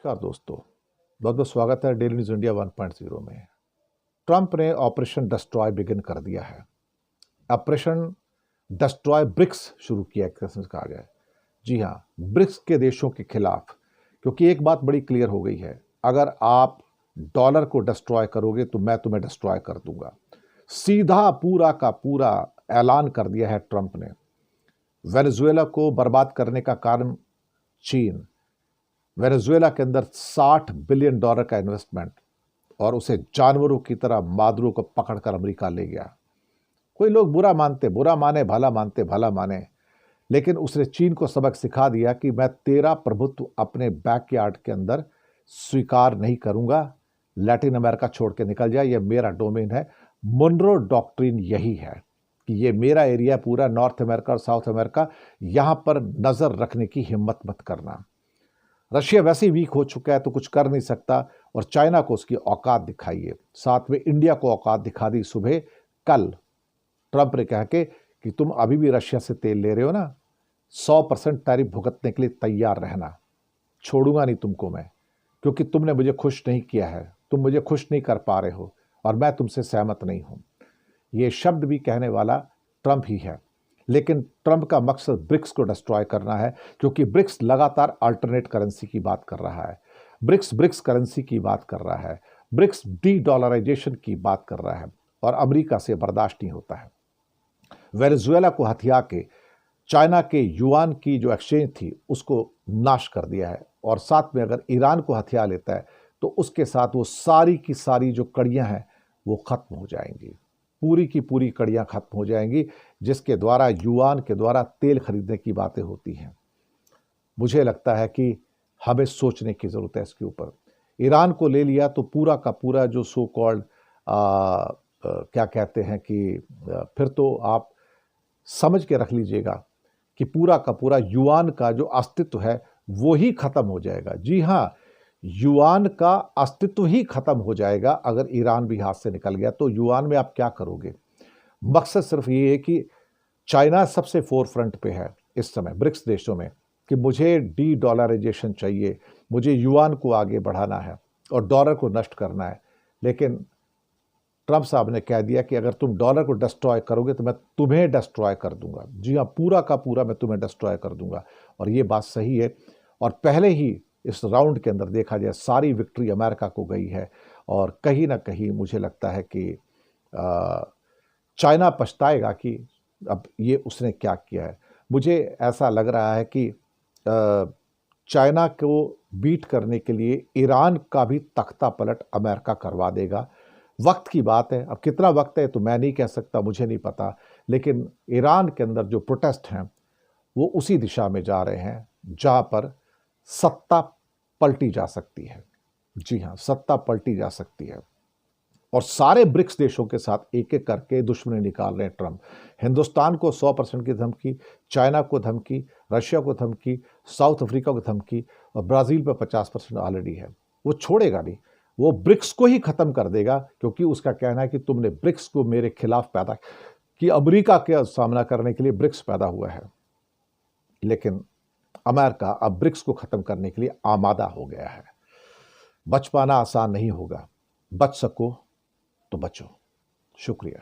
नमस्कार दोस्तों, बहुत बहुत स्वागत है डेली न्यूज़ इंडिया 1.0 में। ट्रंप ने ऑपरेशन डिस्ट्रॉय बिगिन कर दिया है। ऑपरेशन डिस्ट्रॉय ब्रिक्स शुरू किया, एक तरह से कहा गया है। जी हाँ, ब्रिक्स के देशों के खिलाफ, क्योंकि एक बात बड़ी क्लियर हो गई है, अगर आप डॉलर को डिस्ट्रॉय करोगे तो मैं तुम्हें डिस्ट्रॉय कर दूंगा। सीधा पूरा का पूरा ऐलान कर दिया है ट्रंप ने। वेनेजुएला को बर्बाद करने का कारण चीन, वेनेजुएला के अंदर $60 बिलियन का इन्वेस्टमेंट, और उसे जानवरों की तरह मादुरो को पकड़कर अमेरिका ले गया। कोई लोग बुरा माने भला मानते भला माने, लेकिन उसने चीन को सबक सिखा दिया कि मैं तेरा प्रभुत्व अपने बैकयार्ड के अंदर स्वीकार नहीं करूंगा। लैटिन अमेरिका छोड़ के निकल जाए, यह मेरा डोमेन है। मोनरो डॉक्ट्रिन यही है कि ये मेरा एरिया, पूरा नॉर्थ अमेरिका और साउथ अमेरिका, यहां पर नजर रखने की हिम्मत मत करना। रशिया वैसे ही वीक हो चुका है तो कुछ कर नहीं सकता, और चाइना को उसकी औकात दिखाइए। साथ में इंडिया को औकात दिखा दी सुबह कल ट्रंप ने कहा कि तुम अभी भी रशिया से तेल ले रहे हो ना, 100% टैरिफ भुगतने के लिए तैयार रहना, छोड़ूंगा नहीं तुमको मैं, क्योंकि तुमने मुझे खुश नहीं किया है, तुम मुझे खुश नहीं कर पा रहे हो और मैं तुमसे सहमत नहीं हूं। ये शब्द भी कहने वाला ट्रंप ही है, लेकिन ट्रंप का मकसद ब्रिक्स को डिस्ट्रॉय करना है, क्योंकि ब्रिक्स लगातार अल्टरनेट करेंसी की बात कर रहा है, ब्रिक्स करेंसी की बात कर रहा है, ब्रिक्स डी डॉलराइजेशन की बात कर रहा है, और अमेरिका से बर्दाश्त नहीं होता है। वेनेजुएला को हथिया के चाइना के युआन की जो एक्सचेंज थी उसको नाश कर दिया है, और साथ में अगर ईरान को हथिया लेता है तो उसके साथ वो सारी की सारी जो कड़ियां हैं वो खत्म हो जाएंगी, पूरी की पूरी कड़ियां खत्म हो जाएंगी, जिसके द्वारा युआन के द्वारा तेल खरीदने की बातें होती हैं। मुझे लगता है कि हमें सोचने की ज़रूरत है इसके ऊपर। ईरान को ले लिया तो पूरा का पूरा जो सो कॉल्ड क्या कहते हैं कि फिर तो आप समझ के रख लीजिएगा कि पूरा का पूरा युआन का जो अस्तित्व है वो ही खत्म हो जाएगा। जी हाँ, युआन का अस्तित्व ही खत्म हो जाएगा अगर ईरान भी हाथ से निकल गया। तो युआन में आप क्या करोगे? मकसद सिर्फ ये है कि चाइना सबसे फोर फ्रंट पे है इस समय ब्रिक्स देशों में कि मुझे डी डॉलराइजेशन चाहिए, मुझे युआन को आगे बढ़ाना है और डॉलर को नष्ट करना है। लेकिन ट्रंप साहब ने कह दिया कि अगर तुम डॉलर को डिस्ट्रॉय करोगे तो मैं तुम्हें डिस्ट्रॉय कर दूंगा। जी हाँ, पूरा का पूरा मैं तुम्हें डिस्ट्रॉय कर दूंगा, और ये बात सही है। और पहले ही इस राउंड के अंदर देखा जाए सारी विक्ट्री अमेरिका को गई है, और कहीं ना कहीं मुझे लगता है कि चाइना पछताएगा कि अब ये उसने क्या किया है। मुझे ऐसा लग रहा है कि चाइना को बीट करने के लिए ईरान का भी तख्ता पलट अमेरिका करवा देगा। वक्त की बात है, अब कितना वक्त है तो मैं नहीं कह सकता, मुझे नहीं पता, लेकिन ईरान के अंदर जो प्रोटेस्ट हैं वो उसी दिशा में जा रहे हैं जहां पर सत्ता पलटी जा सकती है। जी हाँ, सत्ता पलटी जा सकती है, और सारे ब्रिक्स देशों के साथ एक एक करके दुश्मनी निकाल रहे हैं ट्रंप। हिंदुस्तान को 100% की धमकी, चाइना को धमकी, रशिया को धमकी, साउथ अफ्रीका को धमकी, और ब्राज़ील पर 50% ऑलरेडी है। वो छोड़ेगा नहीं, वो ब्रिक्स को ही खत्म कर देगा, क्योंकि उसका कहना है कि तुमने ब्रिक्स को मेरे खिलाफ पैदा कि अमेरिका के सामना करने के लिए ब्रिक्स पैदा हुआ है। लेकिन अमेरिका अब ब्रिक्स को खत्म करने के लिए आमादा हो गया है। बच पाना आसान नहीं होगा, बच सको तो बचो। शुक्रिया।